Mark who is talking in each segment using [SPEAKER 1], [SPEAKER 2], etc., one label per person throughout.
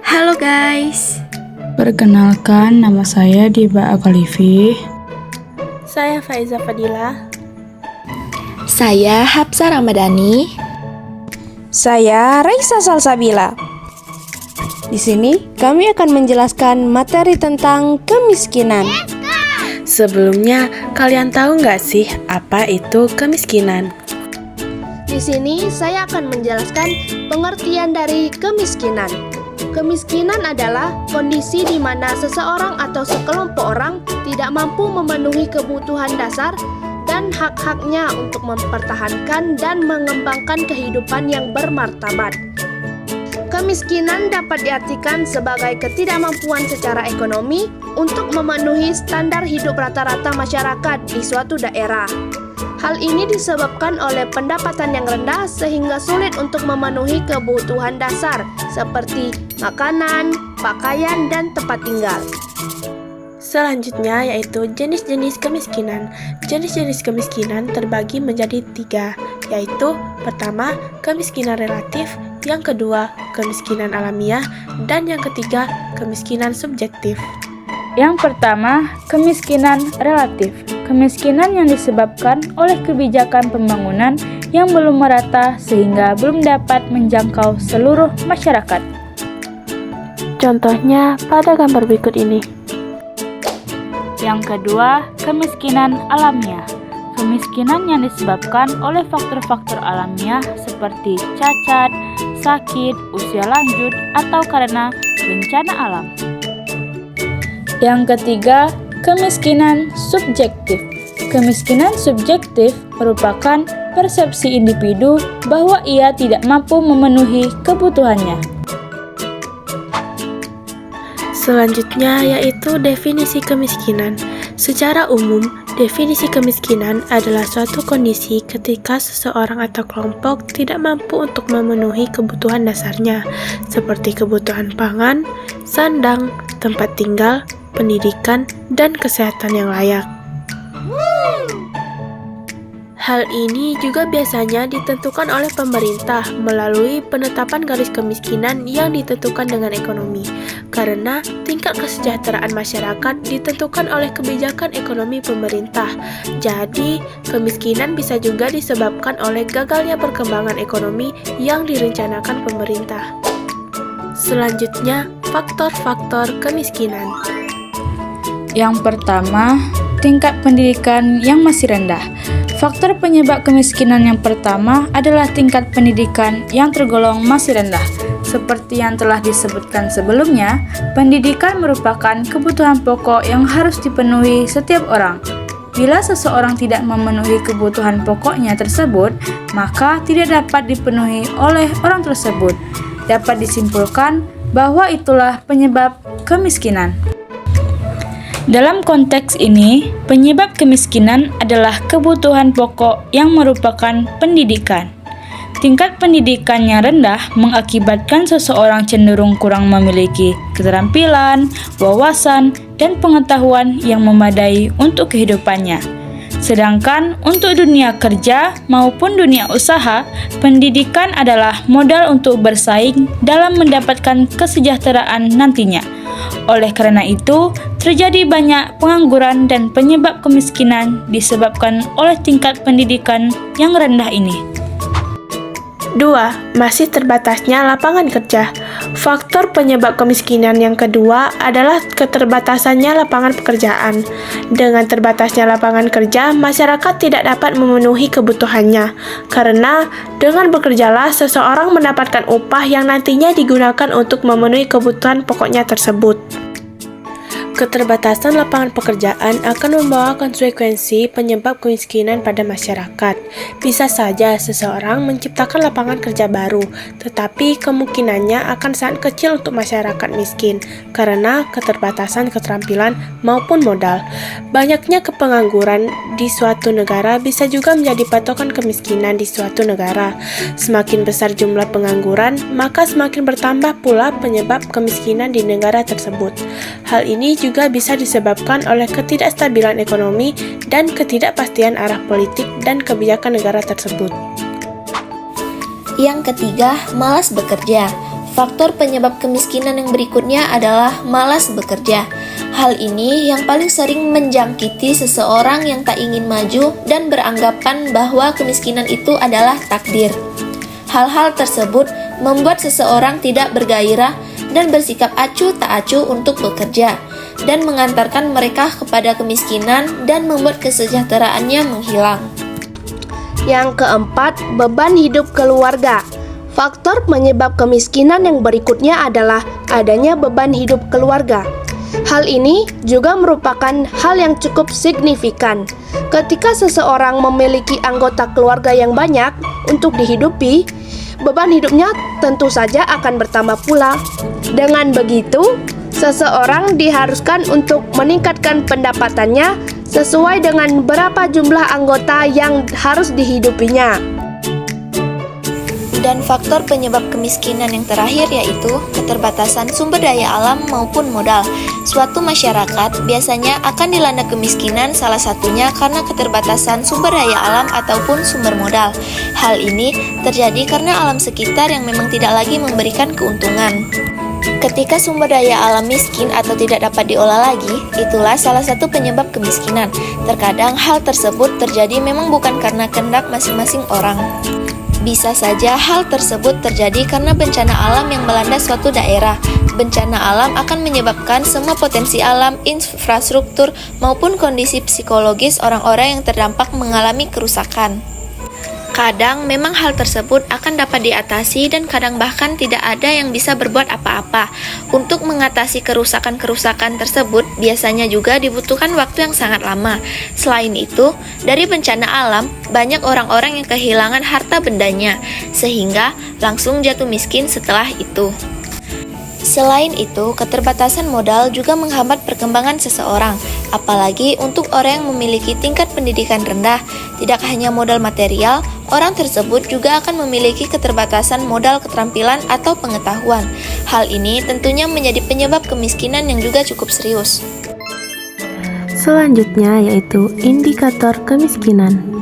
[SPEAKER 1] Halo guys,
[SPEAKER 2] Perkenalkan, nama saya Diba Agalifi.
[SPEAKER 1] saya Faiza Fadila.
[SPEAKER 3] Saya Hapsa Ramadhani.
[SPEAKER 4] Saya Raisa Salsabila. Di sini kami akan menjelaskan materi tentang kemiskinan.
[SPEAKER 1] Sebelumnya, kalian tahu nggak sih apa itu kemiskinan?
[SPEAKER 4] Di sini saya akan menjelaskan pengertian dari kemiskinan. Kemiskinan adalah kondisi di mana seseorang atau sekelompok orang tidak mampu memenuhi kebutuhan dasar dan hak-haknya untuk mempertahankan dan mengembangkan kehidupan yang bermartabat. Kemiskinan dapat diartikan sebagai ketidakmampuan secara ekonomi untuk memenuhi standar hidup rata-rata masyarakat di suatu daerah. Hal ini disebabkan oleh pendapatan yang rendah sehingga sulit untuk memenuhi kebutuhan dasar seperti makanan, pakaian, dan tempat tinggal.
[SPEAKER 1] Selanjutnya yaitu jenis-jenis kemiskinan. Jenis-jenis kemiskinan terbagi menjadi 3, yaitu pertama, kemiskinan relatif, yang kedua, kemiskinan alamiah, dan yang ketiga, kemiskinan subjektif.
[SPEAKER 2] Yang pertama, kemiskinan relatif. Kemiskinan yang disebabkan oleh kebijakan pembangunan yang belum merata sehingga belum dapat menjangkau seluruh masyarakat.
[SPEAKER 1] Contohnya pada gambar berikut ini.
[SPEAKER 2] Yang kedua, kemiskinan alamiah. Kemiskinan yang disebabkan oleh faktor-faktor alamiah seperti cacat, sakit, usia lanjut, atau karena bencana alam. Yang ketiga, kemiskinan subjektif. Kemiskinan subjektif merupakan persepsi individu bahwa ia tidak mampu memenuhi kebutuhannya.
[SPEAKER 1] Selanjutnya yaitu definisi kemiskinan. Secara umum, definisi kemiskinan adalah suatu kondisi ketika seseorang atau kelompok tidak mampu untuk memenuhi kebutuhan dasarnya, seperti kebutuhan pangan, sandang, tempat tinggal, pendidikan, dan kesehatan yang layak. Hal ini juga biasanya ditentukan oleh pemerintah melalui penetapan garis kemiskinan yang ditentukan dengan ekonomi, karena tingkat kesejahteraan masyarakat ditentukan oleh kebijakan ekonomi pemerintah. Jadi, kemiskinan bisa juga disebabkan oleh gagalnya perkembangan ekonomi yang direncanakan pemerintah. Selanjutnya, faktor-faktor kemiskinan.
[SPEAKER 2] Yang pertama, tingkat pendidikan yang masih rendah. Faktor penyebab kemiskinan yang pertama adalah tingkat pendidikan yang tergolong masih rendah. Seperti yang telah disebutkan sebelumnya, pendidikan merupakan kebutuhan pokok yang harus dipenuhi setiap orang. Bila seseorang tidak memenuhi kebutuhan pokoknya tersebut, maka tidak dapat dipenuhi oleh orang tersebut. Dapat disimpulkan bahwa itulah penyebab kemiskinan. Dalam konteks ini, penyebab kemiskinan adalah kebutuhan pokok yang merupakan pendidikan. Tingkat pendidikan yang rendah mengakibatkan seseorang cenderung kurang memiliki keterampilan, wawasan, dan pengetahuan yang memadai untuk kehidupannya. Sedangkan untuk dunia kerja maupun dunia usaha, pendidikan adalah modal untuk bersaing dalam mendapatkan kesejahteraan nantinya. Oleh karena itu, terjadi banyak pengangguran dan penyebab kemiskinan disebabkan oleh tingkat pendidikan yang rendah ini.
[SPEAKER 1] 2. Masih terbatasnya lapangan kerja. Faktor penyebab kemiskinan yang kedua adalah keterbatasannya lapangan pekerjaan. Dengan terbatasnya lapangan kerja, masyarakat tidak dapat memenuhi kebutuhannya. Karena dengan bekerjalah seseorang mendapatkan upah yang nantinya digunakan untuk memenuhi kebutuhan pokoknya tersebut. Keterbatasan lapangan pekerjaan akan membawa konsekuensi penyebab kemiskinan pada masyarakat. Bisa saja seseorang menciptakan lapangan kerja baru, tetapi kemungkinannya akan sangat kecil untuk masyarakat miskin karena keterbatasan keterampilan maupun modal. Banyaknya kepengangguran di suatu negara bisa juga menjadi patokan kemiskinan di suatu negara. Semakin besar jumlah pengangguran, maka semakin bertambah pula penyebab kemiskinan di negara tersebut. Hal ini juga bisa disebabkan oleh ketidakstabilan ekonomi dan ketidakpastian arah politik dan kebijakan negara tersebut.
[SPEAKER 3] Yang ketiga, malas bekerja. Faktor penyebab kemiskinan yang berikutnya adalah malas bekerja. Hal ini yang paling sering menjangkiti seseorang yang tak ingin maju dan beranggapan bahwa kemiskinan itu adalah takdir. Hal-hal tersebut membuat seseorang tidak bergairah dan bersikap acuh tak acuh untuk bekerja, dan mengantarkan mereka kepada kemiskinan dan membuat kesejahteraannya menghilang.
[SPEAKER 4] Yang keempat, beban hidup keluarga. Faktor penyebab kemiskinan yang berikutnya adalah adanya beban hidup keluarga. Hal ini juga merupakan hal yang cukup signifikan. Ketika seseorang memiliki anggota keluarga yang banyak untuk dihidupi, beban hidupnya tentu saja akan bertambah pula. Dengan begitu, seseorang diharuskan untuk meningkatkan pendapatannya sesuai dengan berapa jumlah anggota yang harus dihidupinya.
[SPEAKER 3] Dan faktor penyebab kemiskinan yang terakhir yaitu keterbatasan sumber daya alam maupun modal. Suatu masyarakat biasanya akan dilanda kemiskinan, salah satunya karena keterbatasan sumber daya alam ataupun sumber modal. Hal ini terjadi karena alam sekitar yang memang tidak lagi memberikan keuntungan. Ketika sumber daya alam miskin atau tidak dapat diolah lagi, itulah salah satu penyebab kemiskinan. Terkadang hal tersebut terjadi memang bukan karena kehendak masing-masing orang. Bisa saja hal tersebut terjadi karena bencana alam yang melanda suatu daerah. Bencana alam akan menyebabkan semua potensi alam, infrastruktur, maupun kondisi psikologis orang-orang yang terdampak mengalami kerusakan. Kadang memang hal tersebut akan dapat diatasi dan kadang bahkan tidak ada yang bisa berbuat apa-apa. Untuk mengatasi kerusakan-kerusakan tersebut biasanya juga dibutuhkan waktu yang sangat lama. Selain itu, dari bencana alam, banyak orang-orang yang kehilangan harta bendanya, sehingga langsung jatuh miskin setelah itu. Selain itu, keterbatasan modal juga menghambat perkembangan seseorang, apalagi untuk orang yang memiliki tingkat pendidikan rendah. Tidak hanya modal material, orang tersebut juga akan memiliki keterbatasan modal keterampilan atau pengetahuan. Hal ini tentunya menjadi penyebab kemiskinan yang juga cukup serius.
[SPEAKER 1] Selanjutnya yaitu indikator kemiskinan.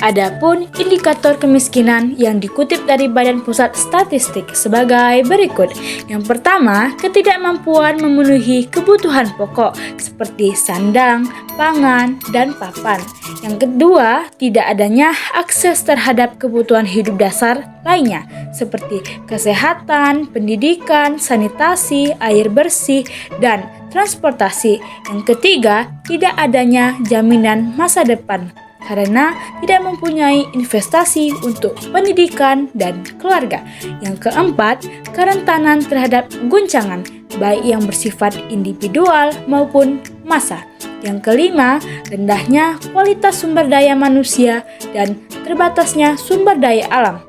[SPEAKER 2] Adapun indikator kemiskinan yang dikutip dari Badan Pusat Statistik sebagai berikut. Yang pertama, ketidakmampuan memenuhi kebutuhan pokok seperti sandang, pangan, dan papan. Yang kedua, tidak adanya akses terhadap kebutuhan hidup dasar lainnya seperti kesehatan, pendidikan, sanitasi, air bersih, dan transportasi. Yang ketiga, tidak adanya jaminan masa depan karena tidak mempunyai investasi untuk pendidikan dan keluarga. Yang keempat, kerentanan terhadap guncangan, baik yang bersifat individual maupun massa. Yang kelima, rendahnya kualitas sumber daya manusia dan terbatasnya sumber daya alam.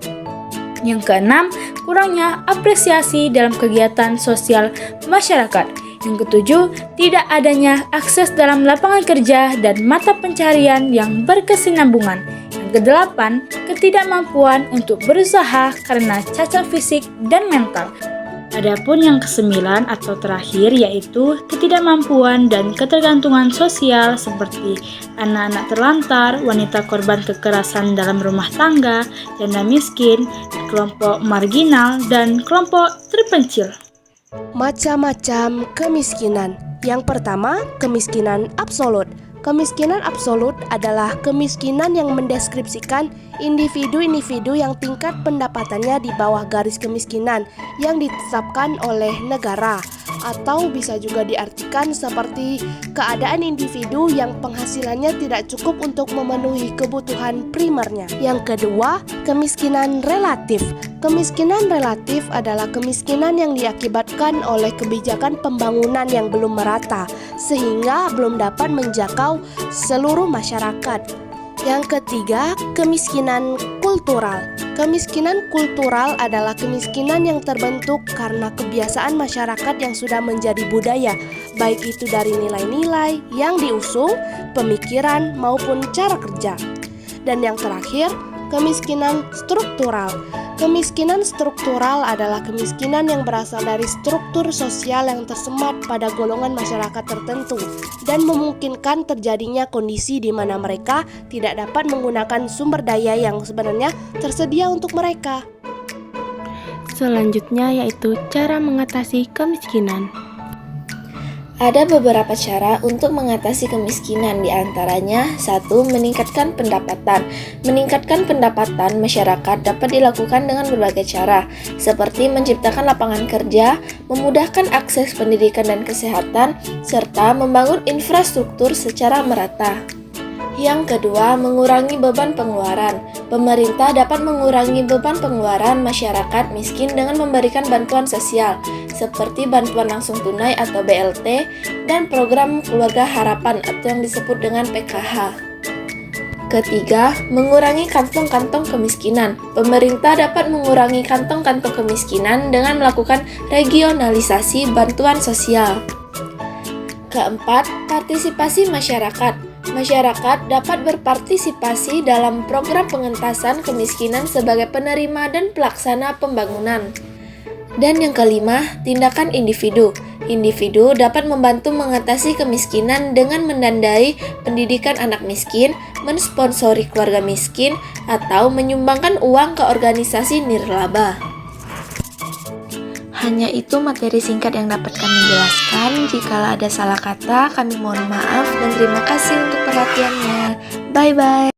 [SPEAKER 2] Yang keenam, kurangnya apresiasi dalam kegiatan sosial masyarakat. Yang ketujuh, tidak adanya akses dalam lapangan kerja dan mata pencarian yang berkesinambungan. Yang kedelapan, ketidakmampuan untuk berusaha karena cacat fisik dan mental. Adapun yang kesembilan atau terakhir yaitu ketidakmampuan dan ketergantungan sosial seperti anak-anak terlantar, wanita korban kekerasan dalam rumah tangga, janda miskin, kelompok marginal, dan kelompok terpencil.
[SPEAKER 4] Macam-macam kemiskinan. Yang pertama, kemiskinan absolut. Kemiskinan absolut adalah kemiskinan yang mendeskripsikan individu-individu yang tingkat pendapatannya di bawah garis kemiskinan yang ditetapkan oleh negara, atau bisa juga diartikan seperti keadaan individu yang penghasilannya tidak cukup untuk memenuhi kebutuhan primernya. Yang kedua, kemiskinan relatif. Kemiskinan relatif adalah kemiskinan yang diakibatkan oleh kebijakan pembangunan yang belum merata, sehingga belum dapat menjangkau seluruh masyarakat. Yang ketiga, kemiskinan kultural. Kemiskinan kultural adalah kemiskinan yang terbentuk karena kebiasaan masyarakat yang sudah menjadi budaya, baik itu dari nilai-nilai yang diusung, pemikiran, maupun cara kerja. Dan yang terakhir, kemiskinan struktural. Kemiskinan struktural adalah kemiskinan yang berasal dari struktur sosial yang tersemat pada golongan masyarakat tertentu dan memungkinkan terjadinya kondisi di mana mereka tidak dapat menggunakan sumber daya yang sebenarnya tersedia untuk mereka.
[SPEAKER 1] selanjutnya yaitu cara mengatasi kemiskinan.
[SPEAKER 3] Ada beberapa cara untuk mengatasi kemiskinan, di antaranya 1. Meningkatkan pendapatan. Meningkatkan pendapatan masyarakat dapat dilakukan dengan berbagai cara, seperti menciptakan lapangan kerja, memudahkan akses pendidikan dan kesehatan, serta membangun infrastruktur secara merata. Yang kedua, mengurangi beban pengeluaran. Pemerintah dapat mengurangi beban pengeluaran masyarakat miskin dengan memberikan bantuan sosial, seperti bantuan langsung tunai atau BLT, dan program keluarga harapan atau yang disebut dengan PKH. Ketiga, mengurangi kantong-kantong kemiskinan. Pemerintah dapat mengurangi kantong-kantong kemiskinan dengan melakukan regionalisasi bantuan sosial. Keempat, partisipasi masyarakat. Masyarakat dapat berpartisipasi dalam program pengentasan kemiskinan sebagai penerima dan pelaksana pembangunan. Dan yang kelima, tindakan individu. Individu dapat membantu mengatasi kemiskinan dengan mendanai pendidikan anak miskin, mensponsori keluarga miskin, atau menyumbangkan uang ke organisasi nirlaba. Hanya itu materi singkat yang dapat kami jelaskan. Jika ada salah kata, kami mohon maaf dan terima kasih untuk perhatiannya. Bye-bye.